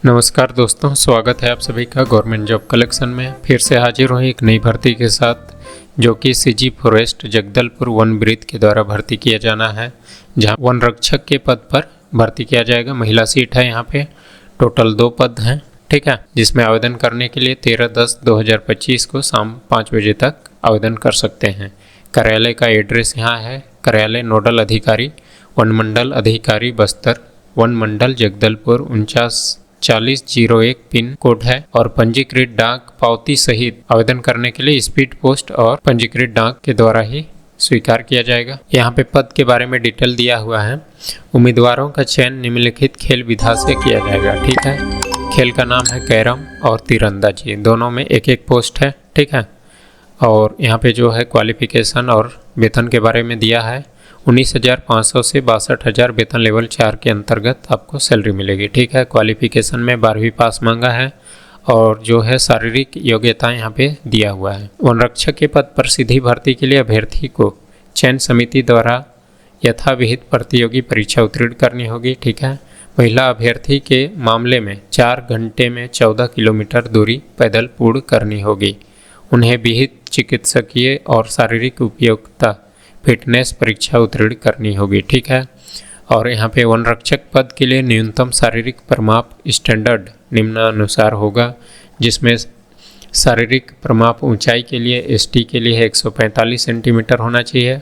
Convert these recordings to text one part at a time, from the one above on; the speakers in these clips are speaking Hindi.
नमस्कार दोस्तों, स्वागत है आप सभी का गवर्नमेंट जॉब कलेक्शन में। फिर से हाजिर हुई एक नई भर्ती के साथ, जो कि सीजी फॉरेस्ट जगदलपुर वन ब्रीथ के द्वारा भर्ती किया जाना है, जहां वन रक्षक के पद पर भर्ती किया जाएगा। महिला सीट है यहाँ पे। टोटल 2 पद हैं, ठीक है, जिसमें आवेदन करने के लिए 13/10/2025 को शाम 5 बजे तक आवेदन कर सकते हैं। कार्यालय का एड्रेस यहाँ है। कार्यालय नोडल अधिकारी वन मंडल अधिकारी बस्तर, वन मंडल जगदलपुर 494001 पिन कोड है। और पंजीकृत डाक पावती सहित आवेदन करने के लिए स्पीड पोस्ट और पंजीकृत डाक के द्वारा ही स्वीकार किया जाएगा। यहाँ पे पद के बारे में डिटेल दिया हुआ है। उम्मीदवारों का चयन निम्नलिखित खेल विधा से किया जाएगा, ठीक है। खेल का नाम है कैरम और तीरंदाजी, दोनों में एक एक पोस्ट है, ठीक है। और यहाँ पे जो है क्वालिफिकेशन और वेतन के बारे में दिया है। 19,500 से 62,000 वेतन लेवल 4 के अंतर्गत आपको सैलरी मिलेगी, ठीक है। क्वालिफिकेशन में 12वीं पास मांगा है और जो है शारीरिक योग्यता यहाँ पे दिया हुआ है। वन रक्षक के पद पर सीधी भर्ती के लिए अभ्यर्थी को चयन समिति द्वारा यथाविहित प्रतियोगी परीक्षा उत्तीर्ण करनी होगी, ठीक है। महिला अभ्यर्थी के मामले में 4 घंटे में 14 किलोमीटर दूरी पैदल पूर्ण करनी होगी। उन्हें विहित चिकित्सकीय और शारीरिक उपयोगिता फिटनेस परीक्षा उत्तीर्ण करनी होगी, ठीक है। और यहाँ पे वन रक्षक पद के लिए न्यूनतम शारीरिक प्रमाप स्टैंडर्ड निम्नानुसार होगा, जिसमें शारीरिक प्रमाप ऊंचाई के लिए एसटी के लिए 145 सेंटीमीटर होना चाहिए,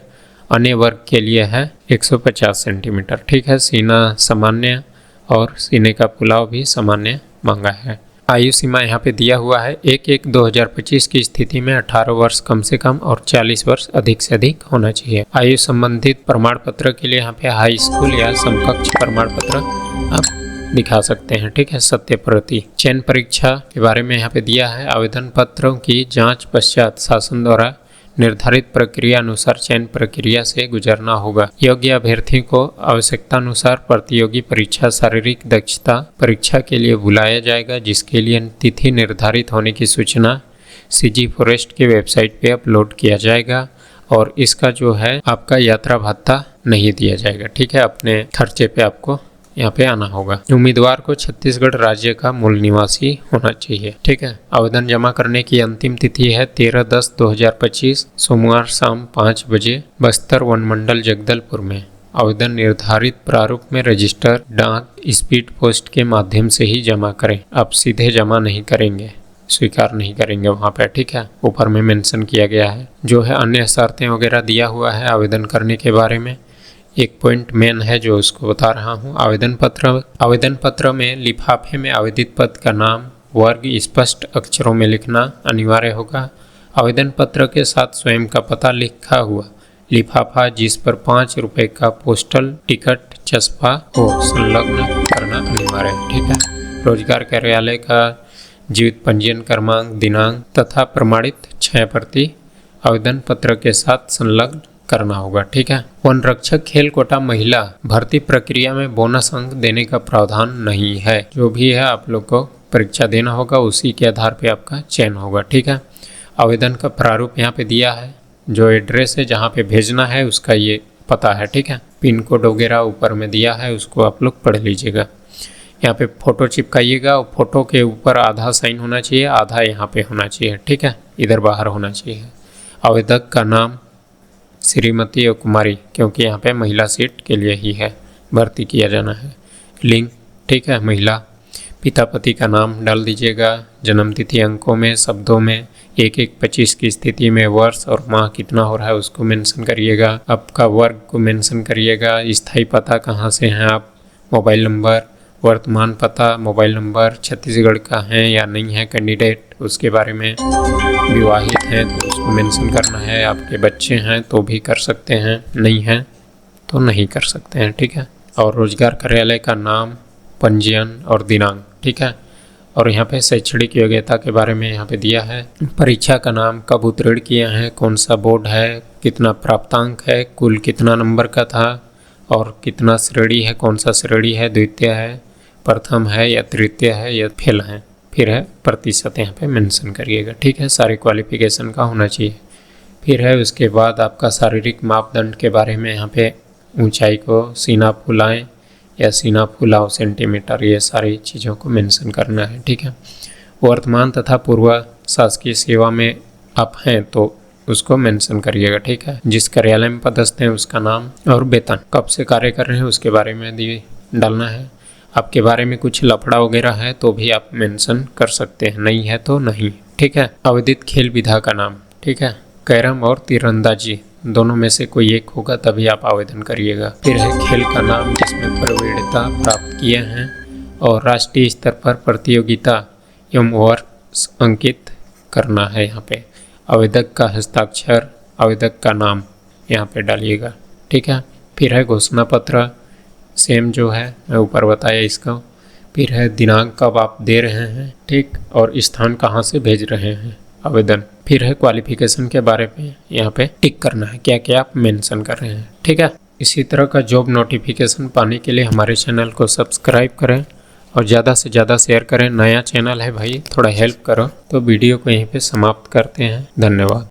अन्य वर्ग के लिए है 150 सेंटीमीटर, ठीक है। सीना सामान्य और सीने का पुलाव भी सामान्य मांगा है। आयु सीमा यहाँ पे दिया हुआ है। 1/1/2025 की स्थिति में 18 वर्ष कम से कम और 40 वर्ष अधिक से अधिक होना चाहिए। आयु संबंधित प्रमाण पत्र के लिए यहाँ पे हाई स्कूल या समकक्ष प्रमाण पत्र आप दिखा सकते हैं, ठीक है। सत्य प्रति चयन परीक्षा के बारे में यहाँ पे दिया है। आवेदन पत्रों की जाँच पश्चात शासन द्वारा निर्धारित प्रक्रिया अनुसार चयन प्रक्रिया से गुजरना होगा। योग्य अभ्यर्थी को आवश्यकता अनुसार प्रतियोगी परीक्षा शारीरिक दक्षता परीक्षा के लिए बुलाया जाएगा, जिसके लिए तिथि निर्धारित होने की सूचना सीजी फॉरेस्ट के वेबसाइट पे अपलोड किया जाएगा। और इसका जो है आपका यात्रा भत्ता नहीं दिया जाएगा, ठीक है। अपने खर्चे पे आपको यहाँ पे आना होगा। उम्मीदवार को छत्तीसगढ़ राज्य का मूल निवासी होना चाहिए, ठीक है। आवेदन जमा करने की अंतिम तिथि है 13/10/2025 सोमवार शाम 5 बजे बस्तर वन मंडल जगदलपुर में। आवेदन निर्धारित प्रारूप में रजिस्टर डाक स्पीड पोस्ट के माध्यम से ही जमा करें। आप सीधे जमा नहीं करेंगे, स्वीकार नहीं करेंगे वहाँ पे, ठीक है। ऊपर में मेंशन किया गया है। जो है अन्य शर्तें वगैरह दिया हुआ है आवेदन करने के बारे में। एक पॉइंट मेन है जो उसको बता रहा हूँ। आवेदन पत्र में लिफाफे में आवेदित पद का नाम वर्ग स्पष्ट अक्षरों में लिखना अनिवार्य होगा। आवेदन पत्र के साथ स्वयं का पता लिखा हुआ लिफाफा, जिस पर 5 रुपये का पोस्टल टिकट चस्पा हो, संलग्न करना अनिवार्य है, ठीक है। रोजगार कार्यालय का जीवित पंजीयन क्रमांक, दिनांक तथा प्रमाणित 6 प्रति आवेदन पत्र के साथ संलग्न करना होगा, ठीक है। वन रक्षक खेल कोटा महिला भर्ती प्रक्रिया में बोनस अंक देने का प्रावधान नहीं है। जो भी है आप लोग को परीक्षा देना होगा, उसी के आधार पे आपका चयन होगा, ठीक है। आवेदन का प्रारूप यहाँ पे दिया है। जो एड्रेस है जहाँ पे भेजना है उसका ये पता है, ठीक है। पिन कोड वगैरह ऊपर में दिया है, उसको आप लोग पढ़ लीजिएगा। यहाँ पे फोटो चिपकाइएगा और फोटो के ऊपर आधा साइन होना चाहिए, आधा यहाँ पे होना चाहिए, ठीक है। इधर बाहर होना चाहिए। आवेदक का नाम श्रीमती और कुमारी, क्योंकि यहाँ पे महिला सीट के लिए ही है, भर्ती किया जाना है। लिंग, ठीक है, महिला। पिता पति का नाम डाल दीजिएगा। जन्म तिथि अंकों में, शब्दों में 1/1/25 की स्थिति में वर्ष और माह कितना हो रहा है उसको मेंशन करिएगा। आपका वर्ग को मेंशन करिएगा। स्थायी पता कहाँ से हैं आप, मोबाइल नंबर, वर्तमान पता, मोबाइल नंबर, छत्तीसगढ़ का है या नहीं है कैंडिडेट, उसके बारे में। विवाहित हैं तो उसको मेंशन करना है। आपके बच्चे हैं तो भी कर सकते हैं, नहीं हैं तो नहीं कर सकते हैं, ठीक है। और रोजगार कार्यालय का नाम, पंजीयन और दिनांक, ठीक है। और यहाँ पे शैक्षणिक योग्यता के बारे में यहाँ पे दिया है। परीक्षा का नाम, कब उत्तीर्ण किए हैं, कौन सा बोर्ड है, कितना प्राप्तांक है, कुल कितना नंबर का था और कितना श्रेणी है, कौन सा श्रेणी है, द्वितीय है, प्रथम है या तृतीय है या फेल है। फिर है प्रतिशत यहाँ पे मेंशन करिएगा, ठीक है। सारे क्वालिफिकेशन का होना चाहिए। फिर है उसके बाद आपका शारीरिक मापदंड के बारे में यहाँ पे ऊंचाई को सीना फुलाएं या सीना फुलाव सेंटीमीटर, ये सारी चीज़ों को मेंशन करना है। ठीक है। वर्तमान तथा पूर्व शासकीय सेवा में आप हैं तो उसको मेंशन करिएगा। ठीक है। जिस कार्यालय में पदस्थ हैं उसका नाम और वेतन, कब से कार्य कर रहे हैं उसके बारे में डालना है। आपके बारे में कुछ लफड़ा वगैरह है तो भी आप मेंशन कर सकते हैं, नहीं है तो नहीं। ठीक है। आवेदित खेल विधा का नाम। ठीक है। कैरम और तीरंदाजी दोनों में से कोई एक होगा तभी आप आवेदन करिएगा। फिर है खेल का नाम जिसमें प्रवीणता प्राप्त किए हैं और राष्ट्रीय स्तर पर प्रतियोगिता एवं वर्ष अंकित करना है। यहाँ पे आवेदक का हस्ताक्षर, आवेदक का नाम यहाँ पे डालिएगा। ठीक है। फिर है घोषणा पत्र, सेम जो है मैं ऊपर बताया इसका। फिर है दिनांक कब आप दे रहे हैं, ठीक, और स्थान कहाँ से भेज रहे हैं आवेदन। फिर है क्वालिफिकेशन के बारे में यहाँ पे टिक करना है, क्या क्या आप मेंशन कर रहे हैं। ठीक है। इसी तरह का जॉब नोटिफिकेशन पाने के लिए हमारे चैनल को सब्सक्राइब करें और ज़्यादा से ज़्यादा शेयर करें। नया चैनल है भाई, थोड़ा हेल्प करो। तो वीडियो को यहीं पे समाप्त करते हैं। धन्यवाद।